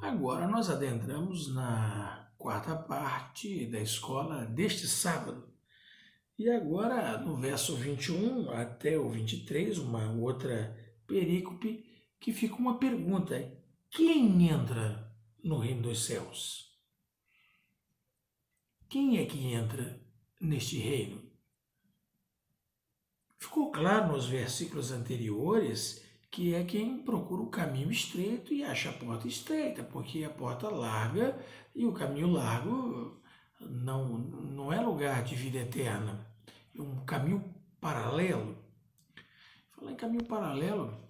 Agora nós adentramos na quarta parte da escola deste sábado. E agora, no verso 21 até o 23, uma outra perícope, que fica uma pergunta: quem entra no reino dos céus? Quem é que entra neste reino? Ficou claro nos versículos anteriores que é quem procura o caminho estreito e acha a porta estreita, porque a porta larga e o caminho largo não é lugar de vida eterna, é um caminho paralelo. Falar em caminho paralelo,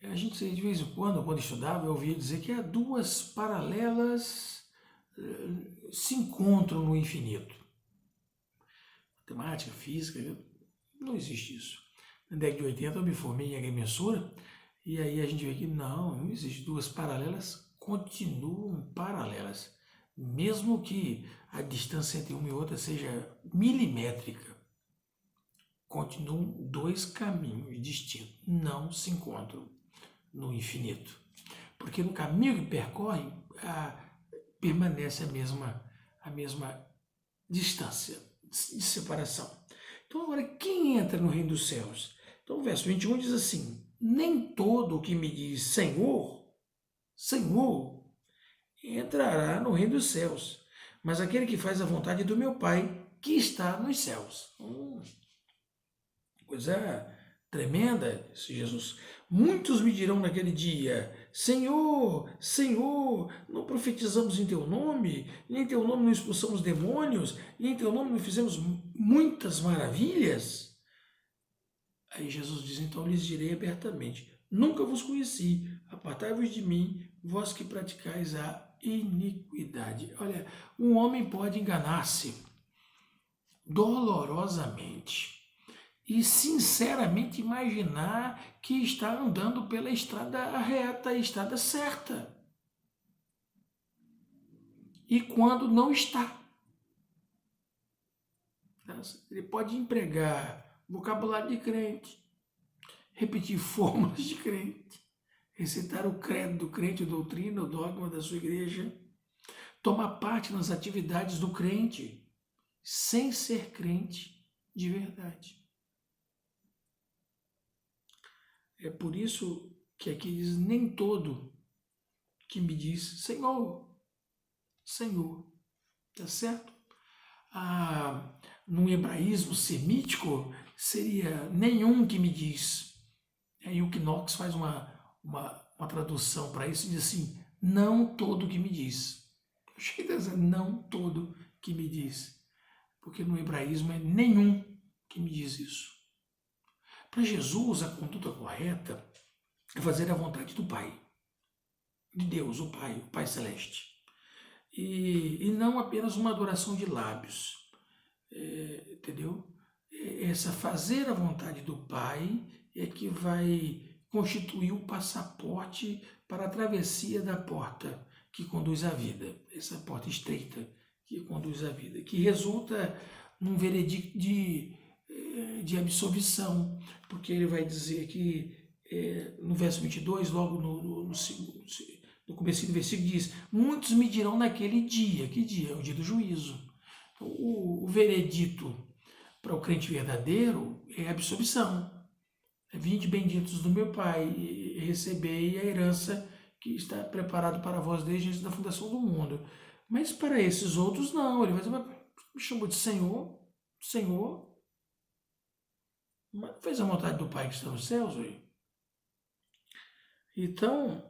a gente de vez em quando estudava, eu ouvia dizer que há duas paralelas se encontram no infinito. Matemática, física, não existe isso. Na década de 80 eu me formei em agrimensura e aí a gente vê que não existe. Duas paralelas continuam paralelas, mesmo que a distância entre uma e outra seja milimétrica. Continuam dois caminhos distintos, não se encontram no infinito. Porque no caminho que percorrem permanece a mesma distância de separação. Então agora, quem entra no reino dos céus? Então o verso 21 diz assim: nem todo o que me diz Senhor, Senhor, entrará no reino dos céus, mas aquele que faz a vontade do meu Pai, que está nos céus. Coisa tremenda, disse Jesus. Muitos me dirão naquele dia: Senhor, Senhor, não profetizamos em teu nome, nem em teu nome não expulsamos demônios, nem em teu nome não fizemos muitas maravilhas? Aí Jesus diz: então lhes direi abertamente: nunca vos conheci, apartai-vos de mim, vós que praticais a iniquidade. Olha, um homem pode enganar-se dolorosamente e sinceramente imaginar que está andando pela estrada reta, a estrada certa. E quando não está. Ele pode empregar vocabulário de crente, repetir fórmulas de crente, recitar o credo do crente, a doutrina, o dogma da sua igreja, tomar parte nas atividades do crente, sem ser crente de verdade. É por isso que aqui diz: nem todo que me diz Senhor, Senhor, tá certo? No hebraísmo semítico seria nenhum que me diz. Aí o Knox faz uma tradução para isso e diz assim: não todo que me diz. Eu achei interessante, não todo que me diz, porque no hebraísmo é nenhum que me diz isso. Para Jesus, a conduta correta é fazer a vontade do Pai, de Deus, o Pai Celeste. E não apenas uma adoração de lábios, entendeu? Essa fazer a vontade do Pai é que vai constituir o passaporte para a travessia da porta que conduz à vida, essa porta estreita que conduz à vida, que resulta num veredicto de absolvição, porque ele vai dizer que no verso 22, logo no começo do versículo, diz: muitos me dirão naquele dia. Que dia? É o dia do juízo. Então, o veredito para o crente verdadeiro é a absolvição. Vinde benditos do meu Pai, e recebei a herança que está preparado para vós desde antes da fundação do mundo. Mas para esses outros não, ele vai dizer: me chamou de Senhor, Senhor, mas fez a vontade do Pai que está nos céus, ué. Então,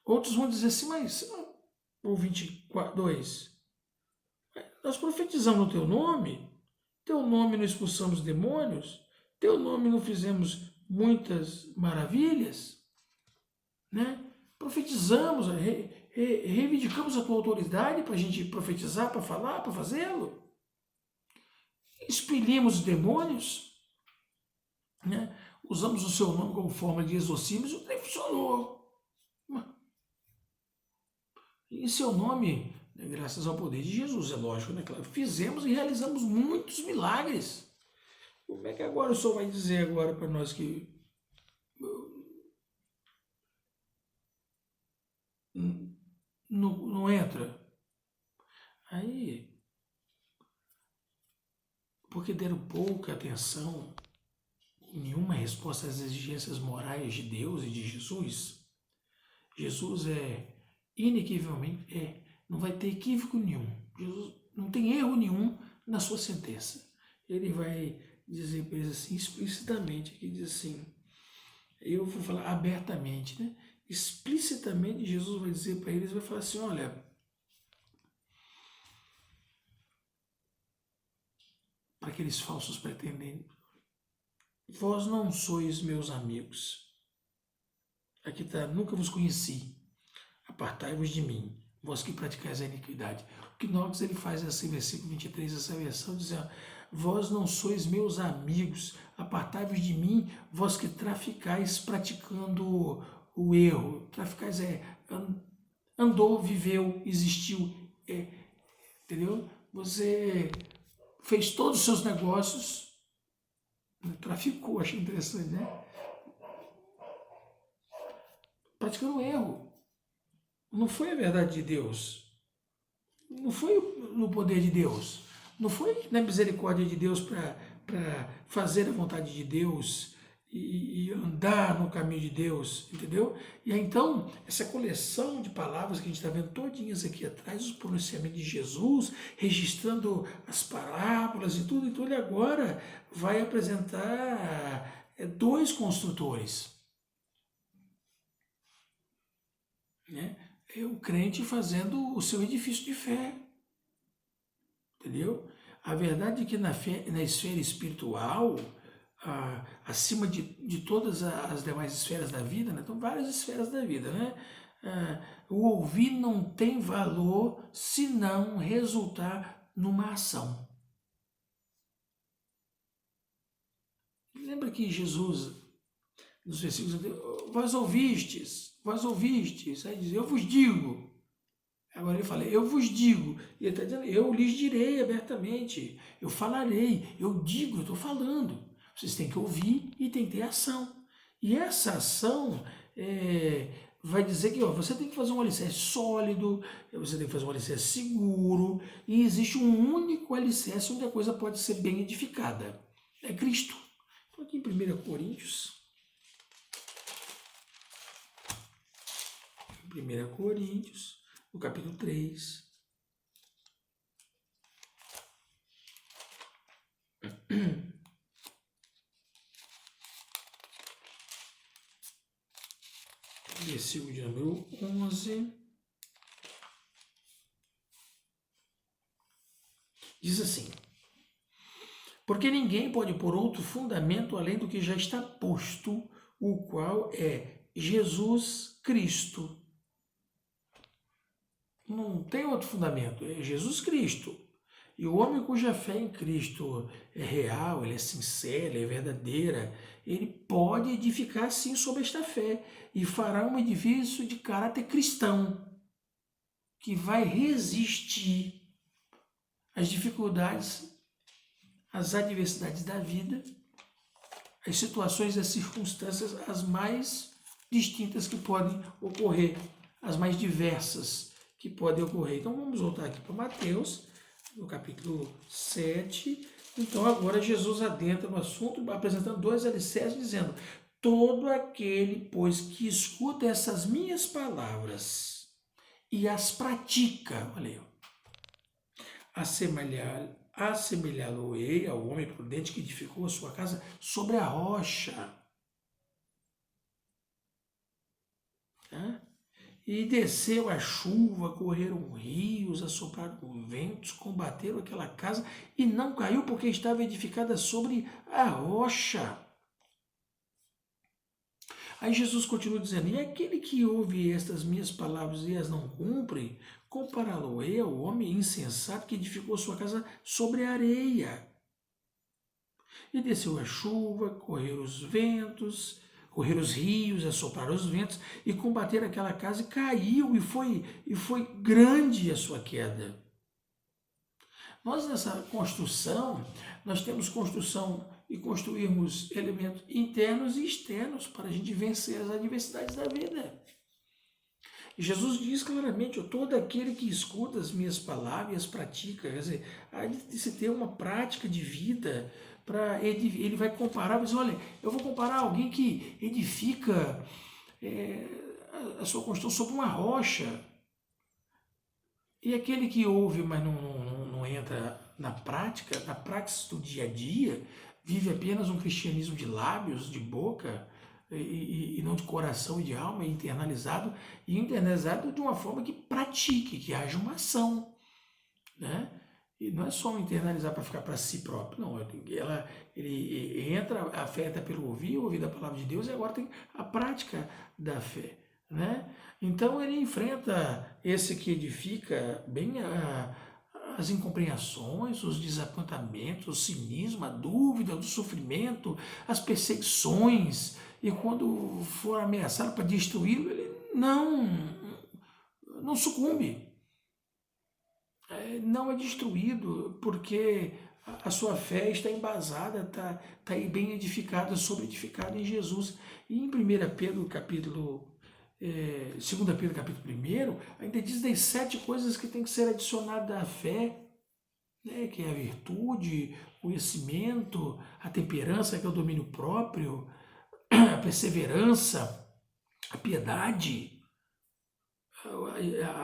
outros vão dizer assim: mas, o 22, nós profetizamos no teu nome não expulsamos demônios, teu nome não fizemos muitas maravilhas, né? Profetizamos, reivindicamos a tua autoridade para a gente profetizar, para falar, para fazê-lo. Expelimos os demônios, né? Usamos o seu nome como forma de exorcismo, isso nem funcionou. Em seu nome, né, graças ao poder de Jesus, é lógico, né? Claro, fizemos e realizamos muitos milagres. Como é que agora o senhor vai dizer agora para nós que não entra. Aí, porque deram pouca atenção, nenhuma resposta às exigências morais de Deus e de Jesus, Jesus inequivocavelmente, não vai ter equívoco nenhum. Jesus não tem erro nenhum na sua sentença. Ele vai dizer para eles assim, explicitamente, que diz assim, eu vou falar abertamente, né? Explicitamente Jesus vai dizer para eles, vai falar assim, olha, para aqueles falsos pretendentes, vós não sois meus amigos. Aqui está, nunca vos conheci. Apartai-vos de mim, vós que praticais a iniquidade. O Knox ele faz esse versículo 23, essa versão, dizendo, vós não sois meus amigos, apartai-vos de mim, vós que traficais praticando o erro. Traficais andou, viveu, existiu, entendeu? Você fez todos os seus negócios, traficou, achei interessante, né? Praticando erro. Não foi a verdade de Deus. Não foi no poder de Deus. Não foi na misericórdia de Deus para fazer a vontade de Deus e andar no caminho de Deus, entendeu? E aí, então, essa coleção de palavras que a gente está vendo todinhas aqui atrás, os pronunciamentos de Jesus, registrando as parábolas e tudo, então ele agora vai apresentar dois construtores, né? É o crente fazendo o seu edifício de fé, entendeu? A verdade é que na esfera espiritual, acima de todas as demais esferas da vida, né? Então várias esferas da vida, né? O ouvir não tem valor se não resultar numa ação. Lembra que Jesus, nos versículos, vós ouvistes, aí diz, eu vos digo. Agora ele fala, eu vos digo, e ele está dizendo, eu lhes direi abertamente, eu falarei, eu digo, eu estou falando. Vocês têm que ouvir e tem que ter ação. E essa ação vai dizer que você tem que fazer um alicerce sólido, você tem que fazer um alicerce seguro, e existe um único alicerce onde a coisa pode ser bem edificada. É Cristo. Então aqui em 1 Coríntios, no capítulo 3, versículo de número 11, diz assim, porque ninguém pode pôr outro fundamento além do que já está posto, o qual é Jesus Cristo. Não tem outro fundamento, é Jesus Cristo. E o homem cuja fé em Cristo é real, ele é sincera, é verdadeira, ele pode edificar sim sobre esta fé e fará um edifício de caráter cristão que vai resistir às dificuldades, às adversidades da vida, às situações e às circunstâncias as mais distintas que podem ocorrer, as mais diversas que podem ocorrer. Então vamos voltar aqui para Mateus, no capítulo 7. Então agora Jesus adentra no assunto, apresentando dois alicerces, dizendo, todo aquele, pois, que escuta essas minhas palavras e as pratica, olha aí, assemelhá-lo-ei ao homem prudente que edificou a sua casa sobre a rocha. Tá? E desceu a chuva, correram rios, assopraram ventos, combateram aquela casa e não caiu porque estava edificada sobre a rocha. Aí Jesus continua dizendo, e aquele que ouve estas minhas palavras e as não cumpre, compará-lo-ei ao homem insensato que edificou sua casa sobre a areia. E desceu a chuva, correram os ventos, correram os rios, assopraram os ventos e combateram aquela casa e caiu e foi grande a sua queda. Nós nessa construção, nós temos construção e construirmos elementos internos e externos para a gente vencer as adversidades da vida. Jesus diz claramente, todo aquele que escuta as minhas palavras e as pratica, quer dizer, há de se ter uma prática de vida, ele vai comparar, mas olha, eu vou comparar alguém que edifica a sua construção sobre uma rocha, e aquele que ouve, mas não entra na prática do dia a dia, vive apenas um cristianismo de lábios, de boca, e não de coração e de alma, e internalizado de uma forma que pratique, que haja uma ação, né? E não é só internalizar para ficar para si próprio, não. Ele entra, a fé entra pelo ouvir da palavra de Deus, e agora tem a prática da fé, né? Então ele enfrenta esse que edifica bem as incompreensões, os desapontamentos, o cinismo, a dúvida, o sofrimento, as perseguições, e quando for ameaçado para destruí-lo, ele não sucumbe, não é destruído, porque a sua fé está embasada, está bem edificada, edificada em Jesus. E em 1 Pedro, capítulo 2 Pedro, capítulo 1, ainda diz das 7 coisas que tem que ser adicionadas à fé, né, que é a virtude, o conhecimento, a temperança, que é o domínio próprio, a perseverança, a piedade,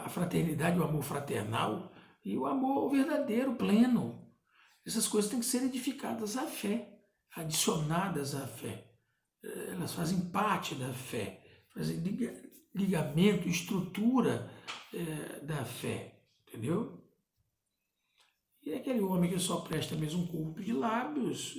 a fraternidade, o amor fraternal e o amor verdadeiro, pleno. Essas coisas têm que ser edificadas à fé, adicionadas à fé. Elas fazem parte da fé, fazem ligamento, estrutura da fé, entendeu? E é aquele homem que só presta mesmo um culto de lábios,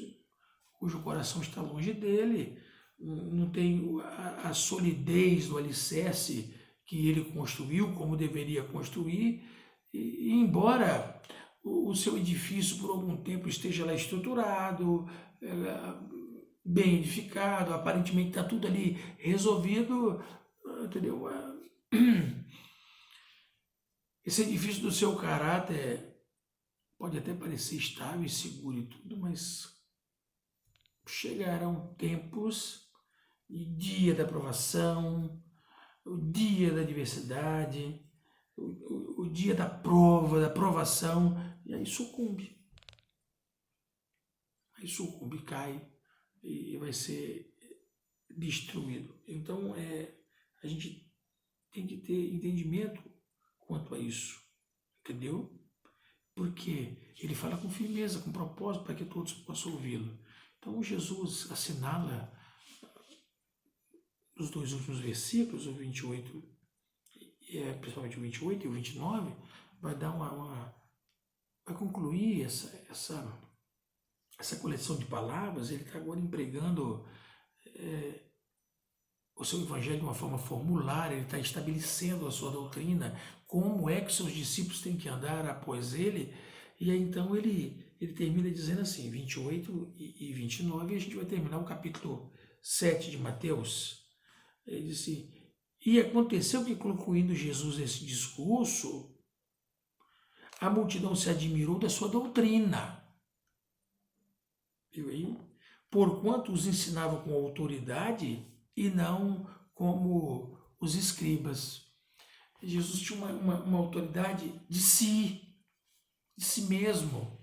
cujo coração está longe dele, não tem a solidez do alicerce que ele construiu como deveria construir, e embora o seu edifício por algum tempo esteja lá estruturado, bem edificado, aparentemente está tudo ali resolvido, entendeu? Esse edifício do seu caráter pode até parecer estável e seguro e tudo, mas chegarão tempos e dia da provação, o dia da adversidade, o dia da prova, da provação, e aí sucumbe. Aí sucumbe, cai e vai ser destruído. Então a gente tem que ter entendimento quanto a isso, entendeu? Porque ele fala com firmeza, com propósito, para que todos possam ouvi-lo. Então Jesus assinala nos 2 últimos versículos, o 28, principalmente o 28 e o 29, vai dar vai concluir essa coleção de palavras. Ele está agora empregando o seu evangelho de uma forma formular, ele está estabelecendo a sua doutrina, como é que seus discípulos têm que andar após ele, e aí então ele termina dizendo assim, 28 e 29, e a gente vai terminar o capítulo 7 de Mateus. Ele disse, e aconteceu que, concluindo Jesus esse discurso, a multidão se admirou da sua doutrina. Viu aí? Porquanto os ensinava com autoridade e não como os escribas. Jesus tinha uma autoridade de si mesmo.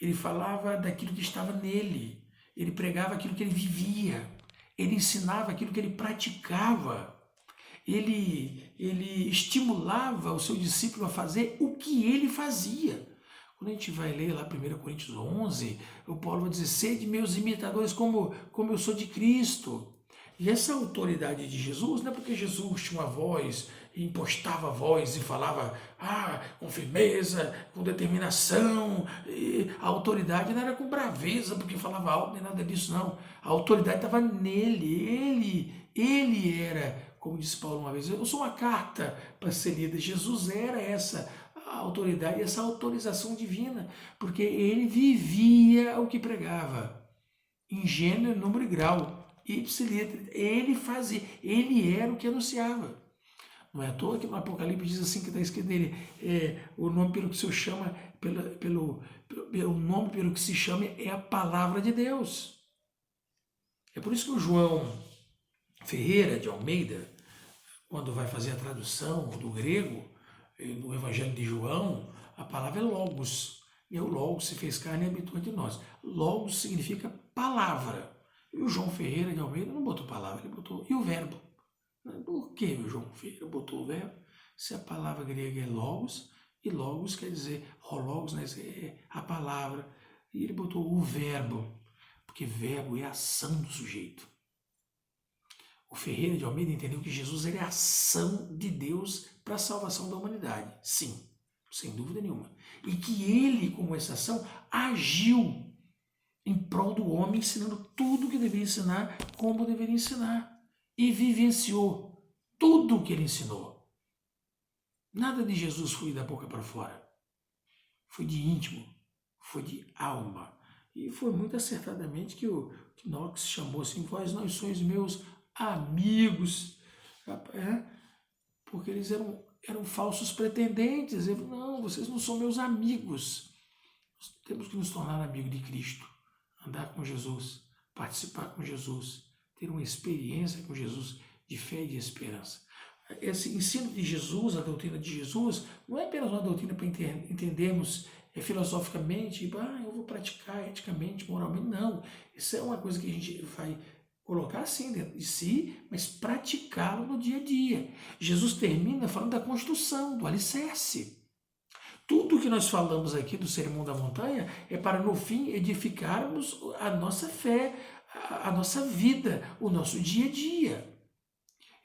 Ele falava daquilo que estava nele, ele pregava aquilo que ele vivia, ele ensinava aquilo que ele praticava, ele estimulava o seu discípulo a fazer o que ele fazia. Quando a gente vai ler lá 1 Coríntios 11, o Paulo vai dizer, sede meus imitadores como eu sou de Cristo. E essa autoridade de Jesus não é porque Jesus tinha uma voz, e impostava a voz e falava com firmeza, com determinação. E a autoridade não era com braveza, porque falava alto, nem nada disso, não. A autoridade estava nele, ele era, como disse Paulo uma vez, eu sou uma carta para ser lida. Jesus era essa autoridade, essa autorização divina, porque ele vivia o que pregava, em gênero, número e grau. Ele fazia, ele era o que anunciava. Não é à toa que no Apocalipse diz assim, que está escrito nele, o nome pelo que se chama, pelo nome pelo que se chama é a palavra de Deus. É por isso que o João Ferreira de Almeida, quando vai fazer a tradução do grego, no Evangelho de João, a palavra é logos. E o logos se fez carne e habitou entre nós. Logos significa palavra. E o João Ferreira de Almeida não botou palavra, ele botou e o verbo. Por que o João Ferreira botou o verbo? Se a palavra grega é logos, e logos quer dizer, logos, né, é a palavra, e ele botou o verbo, porque verbo é a ação do sujeito. O Ferreira de Almeida entendeu que Jesus era a ação de Deus para a salvação da humanidade. Sim, sem dúvida nenhuma. E que ele, como essa ação, agiu em prol do homem, ensinando tudo o que deveria ensinar, como deveria ensinar. E vivenciou tudo o que ele ensinou. Nada de Jesus foi da boca para fora. Foi de íntimo, foi de alma. E foi muito acertadamente que o Knox chamou assim, vós não sois meus amigos, porque eles eram falsos pretendentes. Ele falou, não, vocês não são meus amigos. Nós temos que nos tornar amigos de Cristo, andar com Jesus, participar com Jesus, ter uma experiência com Jesus de fé e de esperança. Esse ensino de Jesus, a doutrina de Jesus, não é apenas uma doutrina para entendermos filosoficamente, eu vou praticar eticamente, moralmente, não. Isso é uma coisa que a gente vai colocar assim dentro de si, mas praticá-lo no dia a dia. Jesus termina falando da construção, do alicerce. Tudo que nós falamos aqui do Sermão da Montanha é para, no fim, edificarmos a nossa fé, a nossa vida, o nosso dia a dia.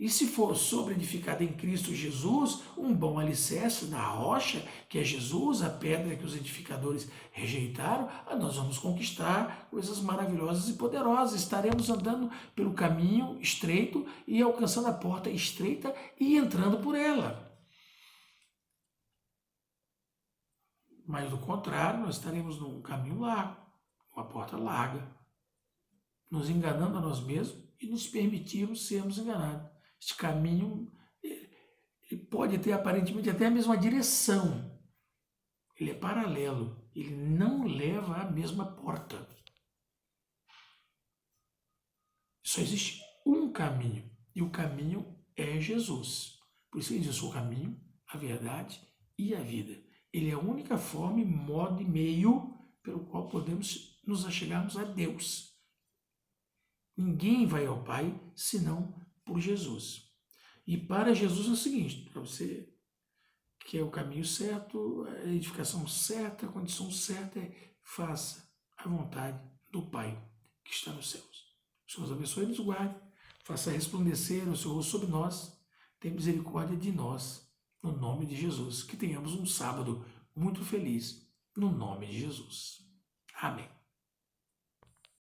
E se for sobre-edificada em Cristo Jesus, um bom alicerce na rocha, que é Jesus, a pedra que os edificadores rejeitaram, nós vamos conquistar coisas maravilhosas e poderosas. Estaremos andando pelo caminho estreito e alcançando a porta estreita e entrando por ela. Mas, do contrário, nós estaremos num caminho largo, uma porta larga, nos enganando a nós mesmos e nos permitirmos sermos enganados. Este caminho ele pode ter aparentemente até a mesma direção. Ele é paralelo. Ele não leva à mesma porta. Só existe um caminho. E o caminho é Jesus. Por isso ele diz, eu sou o caminho, a verdade e a vida. Ele é a única forma, modo e meio pelo qual podemos nos achegarmos a Deus. Ninguém vai ao Pai senão por Jesus. E para Jesus é o seguinte, para você que é o caminho certo, a edificação certa, a condição certa faça a vontade do Pai que está nos céus. O Senhor nos abençoe e nos guarde, faça resplandecer o seu rosto sobre nós, tenha misericórdia de nós, no nome de Jesus. Que tenhamos um sábado muito feliz, no nome de Jesus. Amém.